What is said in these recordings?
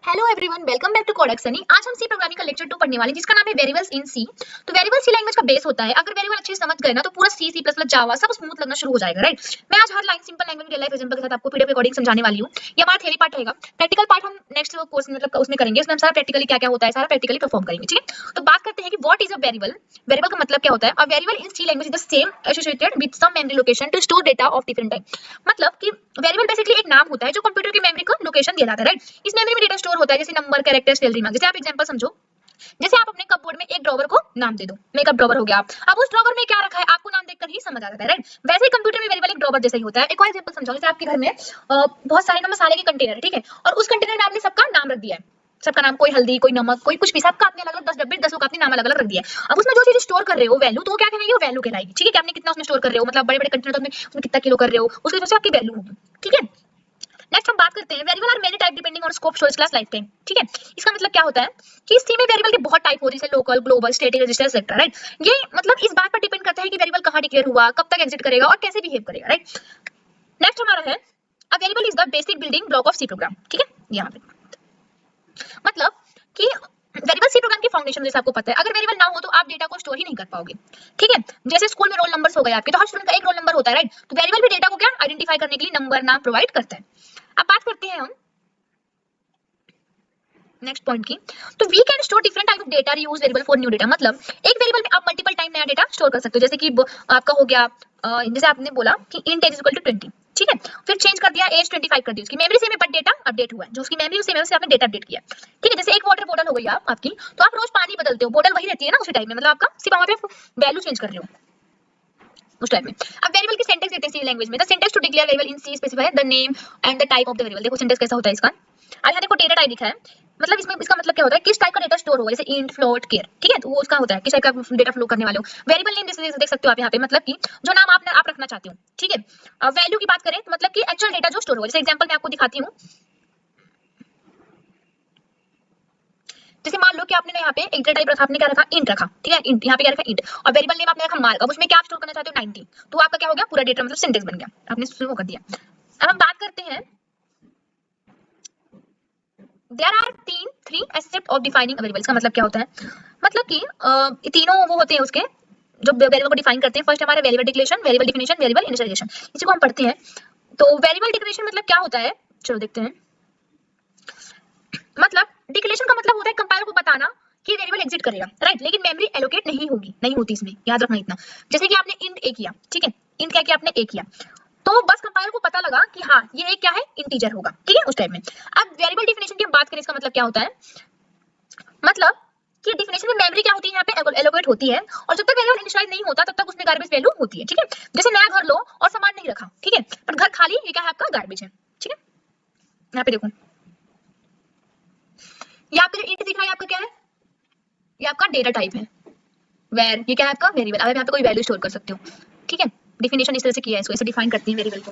Hello everyone, welcome back to Codex Sunny. आज हम सी programming का लेक्चर 2 पढ़ने वाले हैं जिसका नाम है वेरिएबल्स इन सी। तो वेरिएबल सी लैंग्वेज का बेस होता है। अगर वेरिएबल अच्छे से समझ गए ना तो पूरा सी सी प्लस प्लस जावा सब स्मूथ लगना शुरू हो जाएगा, राइट। मैं आज हर लाइन सिंपल लैंग्वेज में रियल लाइफ एग्जांपल के साथ आपको पीडीएफ रिकॉर्डिंग समझाने वाली हूं। ये हमारा थ्योरी पार्ट रहेगा। प्रैक्टिकल पार्ट हम नेक्स्ट कोर्स मतलब उसमें करेंगे। उसमें हम सारा प्रैक्टिकली क्या-क्या होता है सारा प्रैक्टिकली परफॉर्म करेंगे, ठीक है। तो बात करते हैं कि what is a variable. Variable का मतलब क्या होता है? A variable in C language is the same associated with some memory location to store data of different type. मतलब कि वेरिएबल बेसिकली एक नाम होता है जो कंप्यूटर की मेमोरी को लोकेशन दिया जाता है, राइट। इस मेमोरी में डेटा स्टोर होता है जैसे नंबर, कैरेक्टर, सैलरी, मार्क्स। जैसे आप एग्जांपल समझो, जैसे आप अपने कपबोर्ड में एक ड्रॉवर को नाम दे दो, मेकअप ड्रॉवर हो गया। अब उस ड्रॉवर में क्या रखा है आपको नाम देखकर ही समझ आ जाता है, राइट। वैसे ही कंप्यूटर में वेरिएबल एक ड्रॉवर जैसा ही होता है। एक और एग्जांपल समझाओ, जैसे आपके घर में बहुत सारे ना मसाले के कंटेनर है, ठीक है, और उस कंटेनर में आपने सबका नाम रख दिया है। सबका नाम, कोई हल्दी, कोई नमक, कोई कुछ भी, सबका आपने अलग-अलग 10 डब्बे 10 का आपने नाम अलग-अलग रख दिया है। अब उसमें जो चीज स्टोर कर रहे हो वैल्यू, तो वो क्या कहलाएगी? वो वैल्यू कहलाएगी, ठीक है। कि आपने कितना उसमें स्टोर कर रहे हो, मतलब बड़े-बड़े कंटेनर तो उसमें कितना किलो कर रहे हो, उसकी वजह से आपकी वैल्यू होगी, ठीक है। नेक्स्ट हम बात करते हैं variable are many type depending on scope storage class life time, ठीक है। इसका मतलब क्या होता है कि सी में वेरिएबल के बहुत टाइप होते हैं, जैसे local, global, static, register, etcetera, right. ये मतलब इस बात पर डिपेंड करता है कि वेरिएबल कहां डिक्लेयर हुआ, कब तक एग्जिट करेगा और कैसे बिहेव करेगा, राइट। नेक्स्ट हमारा है a variable is the basic building block of C program, ठीक है। यहाँ पे मतलब कि वेरिएबल सी प्रोग्राम की फाउंडेशन, जैसे आपको पता है, अगर वेरिएबल ना हो तो आप डेटा को स्टोर ही नहीं कर पाओगे, ठीक है। जैसे स्कूल में रोल नंबर्स हो गए आपके, तो हर स्टूडेंट का एक रोल नंबर होता है, राइट। तो वेरिएबल भी डेटा को क्या आइडेंटिफाई करने के लिए नंबर, नाम प्रोवाइड करता है। अब बात करते हैं हम नेक्स्ट पॉइंट की। तो we can store different type of data, reuse variable for new data. मतलब एक वेरिएबल में आप मल्टीपल टाइम नया डेटा स्टोर कर सकते हो। जैसे कि आपका हो गया जैसे आपने बोला कि इंट एज इक्वल टू 20, ठीक है। फिर चेंज कर दिया एज 25 कर दी, उसकी मेमोरी सेम है बट डेटा अपडेट हुआ है। जो उसकी मेमोरी उसी मेमोरी से आपने डेटा अपडेट किया, ठीक है। जैसे एक वाटर बॉटल हो गई आपकी, तो आप रोज पानी बदलते हो, बॉटल वही रहती है ना उसी टाइम में, मतलब आपका सिर्फ वहां पे वैल्यू चेंज कर रहे हो उस टाइप में। अब वेरिएबल की सिंटैक्स देते हैं सी लैंग्वेज में। The syntax to declare variable in C specify the name and the type of the variable. देखो सिंटैक्स कैसा होता है इसका। अब यहाँ देखो डेटा टाइप लिखा है, मतलब इसमें इसका मतलब क्या होता है, किस टाइप का डेटा स्टोर होगा, जैसे इंट, फ्लोट, केर, ठीक है। तो वो उसका होता है किस टाइप का डेटा फ्लो करने वाले हो। वेरिएबल नेम जैसे देख सकते हो आप यहाँ पे, मतलब कि जो नाम आप रखना चाहते हो, ठीक है। अब वैल्यू की बात करें तो मतलब कि एक्चुअल डेटा जो स्टोर होगा। जैसे एग्जांपल मैं आपको दिखाती हूँ, जैसे मान लो कि आपने यहाँ पे एक डेटा टाइप रखा, आपने क्या रखा, इंट रखा, ठीक है। इंट यहाँ पे क्या रखा, इंट, और वेरिएबल नेम आपने रखा मार्क। अब उसमें क्या आप स्टोर करना चाहते हो, 90। तो आपका क्या हो गया, पूरा डेटा मतलब सिंटैक्स बन गया, आपने शुरू कर दिया। अब हम बात करते हैं there are three aspect of defining a variable. इसका मतलब क्या होता है, मतलब कि तीनों वो होते हैं उसके जो वेरिएबल को डिफाइन करते हैं। फर्स्ट हमारा variable declaration, variable definition, variable initialization. इसी को हम पढ़ते हैं। तो वेरिएबल डिक्लेरेशन मतलब क्या होता है, चलो देखते हैं। मतलब डिक्लेरेशन का मतलब होता है कंपाइलर को बताना कि वेरिएबल एग्जिट करेगा, राइट, लेकिन मेमोरी एलोकेट नहीं होगी, नहीं होती इसमें, याद रखना इतना। जैसे कि आपने इंट ए किया, ठीक है, इंट क्या किया आपने, ए किया, तो बस कंपाइलर को पता लगा कि हाँ ये क्या है, इंटीजर होगा, ठीक है, उस टाइप में। अब वेरिएबल डेफिनेशन की हम बात करें, इसका मतलब क्या होता है, मतलब कि डेफिनेशन में मेमोरी क्या होती है, यहाँ पे एलोकेट होती है, और जब तक वेरिएबल इनिशियलाइज नहीं होता तब तक उसमें गार्बेज वैल्यू होती है, ठीक है। जैसे नया घर लो और सामान नहीं रखा, ठीक है, पर घर खाली, ये क्या है आपका गार्बेज है, ठीक है। यहाँ पे देखो, यहाँ पे जो इंट दिख रहा है आपका क्या है, ये आपका डेटा टाइप है। वेर, ये क्या है आपका वेरिएबल। अब यहाँ पे कोई वैल्यू स्टोर कर सकते हो, ठीक है। डेफिनेशन इस तरह से किया है, इसको ऐसे डिफाइन करते हैं वेरिएबल को।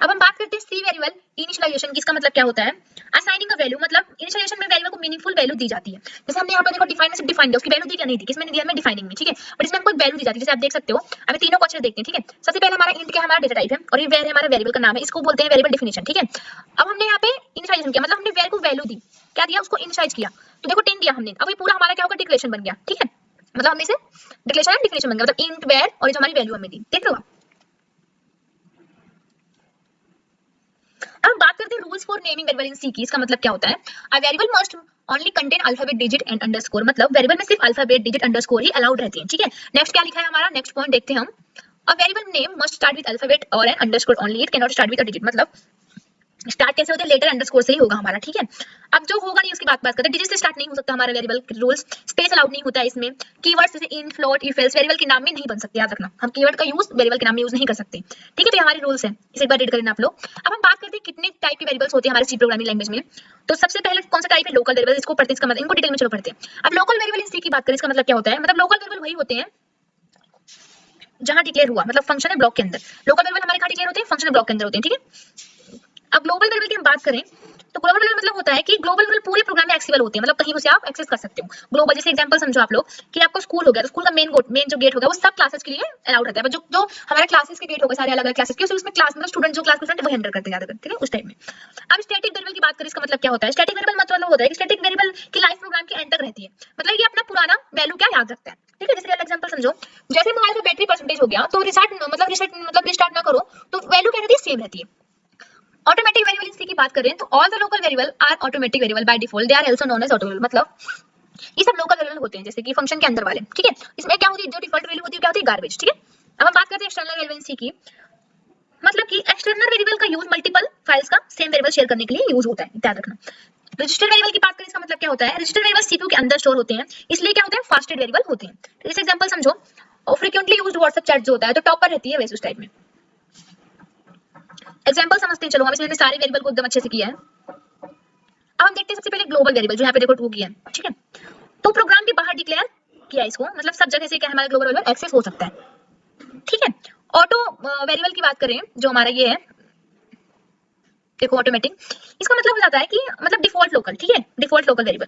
अब हम बात करते हैं सी वेरिएबल इनिशियलाइजेशन की। इसका मतलब क्या होता है, असाइनिंग अ वैल्यू। मतलब इनिशियलाइजेशन में वेरिएबल को मीनिंगफुल वैल्यू दी जाती है। जैसे हमने यहाँ पर देखो डिफाइन में सिर्फ डिफाइन दिया, उसकी वैल्यू दी क्या नहीं दी, किसमें दिया, हमें डिफाइनिंग में, ठीक है, बट इसमें हमको एक वैल्यू दी जाती है। जैसे आप देख सकते हो, अभी तीनों को अच्छे से देखते हैं, ठीक है। सबसे पहले हमारा इंट क्या है, हमारा डेटा टाइप है, और ये वेर है हमारा वेरिएबल का नाम है, इसको बोलते हैं वेरिएबल डेफिनेशन, ठीक है। अब हमने यहाँ पे इनिशियलाइजेशन किया, मतलब हमने वेर को वैल्यू दी, क्या दिया, उसको इनिशियलाइज किया, तो देखो 10 दिया हमने। अब ये पूरा हमारा क्या होगा, डिक्लेरेशन बन गया, ठीक है। मतलब हमने इसे डिक्लेरेशन एंड डेफिनेशन बन गया, मतलब इंट, वेर और जो हमारी वैल्यू हमें दी, देख रहे हो। अब बात करते हैं rules for naming variable in C की। इसका मतलब क्या होता है, a variable must only contain alphabet, digit and underscore. मतलब वेरिएबल में सिर्फ अल्फाबेट, डिजिट, अंडरस्कोर ही अलाउड रहते हैं, ठीक है। नेक्स्ट क्या लिखा है हमारा, नेक्स्ट पॉइंट देखते हैं हम। A variable name must start with alphabet और an underscore only, it can not start with a digit. मतलब स्टार्ट कैसे होते हैं, लेटर अंडरस्कोर से ही होगा हमारा, ठीक है। अब जो होगा नहीं उसकी बात करते हैं, डिजिट से स्टार्ट नहीं हो सकता हमारा वेरिएबल। रूल्स, स्पेस अलाउड नहीं होता है इसमें। कीवर्ड्स जैसे इन, फ्लोट, इफ एल्स वेरिएबल के नाम में नहीं बन सकते, याद रखना, हम कीवर्ड का यूज वेरिएबल के नाम में यूज नहीं कर सकते, ठीक है। तो हमारे रूल्स हैं, इसे एक बार रीड करना आप लोग। अब हम बात करते हैं कितने टाइप के वेरिएबल्स होते हैं हमारे सी प्रोग्रामिंग लैंग्वेज में। तो सबसे पहले कौन सा टाइप है, लोकल वेरिएबल। इसको पढ़ते हैं, इसका मतलब इनको डिटेल में चलो पढ़ते हैं। अब लोकल वेरिएबल इन सी की बात करें, इसका मतलब क्या होता है, मतलब लोकल वेरिएबल वही होते हैं जहां डिक्लेयर हुआ, मतलब फंक्शनल ब्लॉक के अंदर। लोकल वेरिएबल हमारे कहां डिक्लेयर होते हैं, फंक्शनल ब्लॉक के अंदर होते हैं, ठीक है। अब ग्लोबल वेरिएबल की हम बात करें तो ग्लोबल वेरिएबल मतलब होता है कि ग्लोबल वेरिएबल पूरे प्रोग्राम में एक्सेसिबल होते हैं, मतलब कहीं से आप एक्सेस कर सकते हो। ग्लोबल जैसे एग्जांपल समझो आप लोग कि आपको स्कूल हो गया, तो स्कूल का मेन जो गेट होगा वो सब क्लासेस के लिए अलाउड रहता है, जो जो हमारे क्लासेस के गेट होगा सारे अलग अलग क्लासेस के, उसमें क्लास मतलब स्टूडेंट जो क्लास में वही एंटर करते ज्यादा, ठीक है उस टाइप में। अब स्टैटिक वेरिएबल की बात करें, इसका मतलब क्या होता है? स्टैटिक वेरिएबल मतलब होता है कि स्टैटिक वेरिएबल की लाइफ प्रोग्राम के एंड तक रहती है, मतलब ये अपना पुराना वैल्यू क्या याद रखता है, ठीक है। जैसे रियल एग्जांपल समझो, जैसे मोबाइल का बैटरी परसेंटेज हो गया तो रिस्टार्ट ना करो तो वैल्यू क्या रहती है, सेम रहती है। ऑटोमेटिक वेरिएबल सी की बात करें तो all the local variable are automatic variable by default, they are also known as auto variable, मतलब ये सब लोकल वेरिएबल होते हैं जैसे कि फंक्शन के अंदर वाले, ठीक है। इसमें क्या होती है, जो डिफॉल्ट वैल्यू होती है क्या होती है, गार्बेज, ठीक है। अब हम बात करते हैं एक्सटर्नल वेरिएबल सी की, मतलब कि एक्सटर्नल वेरिएबल का यूज मल्टीपल फाइल्स का सेम वेरिएबल शेयर करने के लिए यूज होता है, याद रखना। रजिस्टर्ड वेरिएबल की बात करें, इसका मतलब क्या होता है? रजिस्टर्ड वेरिएबल सीपीयू के अंदर स्टोर होते हैं, इसलिए क्या होते हैं, फास्टेड वेरिएबल होते हैं। जैसे एग्जांपल समझो, और फ्रीक्वेंटली यूज्ड व्हाट्सएप चैट जो होता है तो टॉपर रहती है वैसे उस टाइप में। एग्जांपल समझते हैं, चलो हम इसमें सारे वेरिएबल को एकदम अच्छे से किया है। अब हम देखते हैं सबसे पहले ग्लोबल वेरिएबल जो यहाँ पे देखो 2 किया है, ठीक है। तो प्रोग्राम के बाहर डिक्लेयर किया इसको, मतलब सब जगह से क्या हमारा ग्लोबल वेरिएबल एक्सेस हो सकता है, ठीक है। ऑटो वेरिएबल की बात करें जो हमारा ये है, देखो ऑटोमेटिक, इसका मतलब हो जाता है कि मतलब डिफॉल्ट लोकल, ठीक है, default local variable.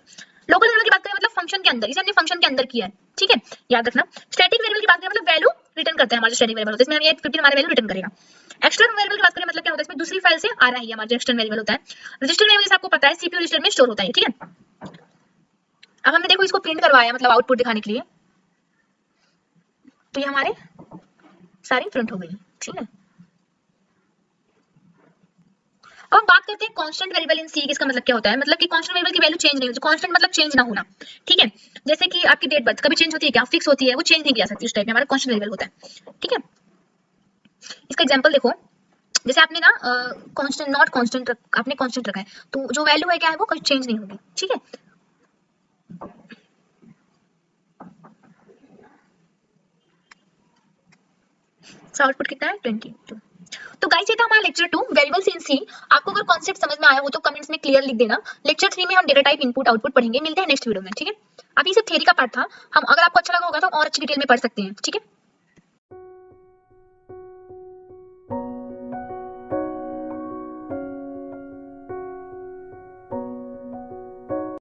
Local variable की बात करें मतलब फंक्शन के अंदर, इसे हमने फंक्शन के अंदर किया है, ठीक है, याद रखना। स्टैटिक वेरिएबल की बात करें मतलब वैल्यू रिटर्न करता है, हमारा स्टैटिक वेरिएबल होता है, इसमें हम ये 15 हमारा वैल्यू रिटर्न करेगा। एक्सटर्नल वेरिएबल की बात करें मतलब क्या होता है, इसमें दूसरी फाइल से आ रहा है हमारा जो एक्सटर्नल वेरिएबल होता है। रजिस्टर्ड वेरिएबल आपको पता है सीपीयू रजिस्टर में स्टोर होता है, ठीक है। अब हमने देखो इसको प्रिंट करवाया मतलब आउटपुट दिखाने के लिए, तो ये हमारे सारी प्रिंट हो गई, ठीक है। अब हम बात करते हैं कांस्टेंट वेरिएबल इन सी, इसका मतलब क्या होता है, मतलब कि कांस्टेंट वेरिएबल की वैल्यू चेंज नहीं होती, कांस्टेंट मतलब चेंज ना होना, ठीक है। जैसे कि आपकी डेट बर्थ कभी चेंज होती है क्या, फिक्स होती है, वो चेंज नहीं किया सकती, उस टाइप में हमारा कांस्टेंट वेरिएबल होता है, ठीक है। इसका एग्जांपल देखो, जैसे आपने ना कांस्टेंट नॉट कांस्टेंट आपने कांस्टेंट रखा है, तो जो वैल्यू है क्या है वो कोई चेंज नहीं होगी, ठीक है। आउटपुट कितना है 22। तो गाइस ये था हमारा लेक्चर 2 वेरिएबल्स इन सी। आपको अगर कॉन्सेप्ट समझ में आया हो तो कमेंट्स में क्लियर लिख देना। लेक्चर 3 में हम डेटा टाइप इनपुट आउटपुट पढ़ेंगे, मिलते हैं नेक्स्ट वीडियो में, ठीक है। अभी सिर्फ थ्योरी का पार्ट था, हम अगर आपको अच्छा लगा होगा तो और अच्छी डिटेल में पढ़ सकते हैं, ठीक है।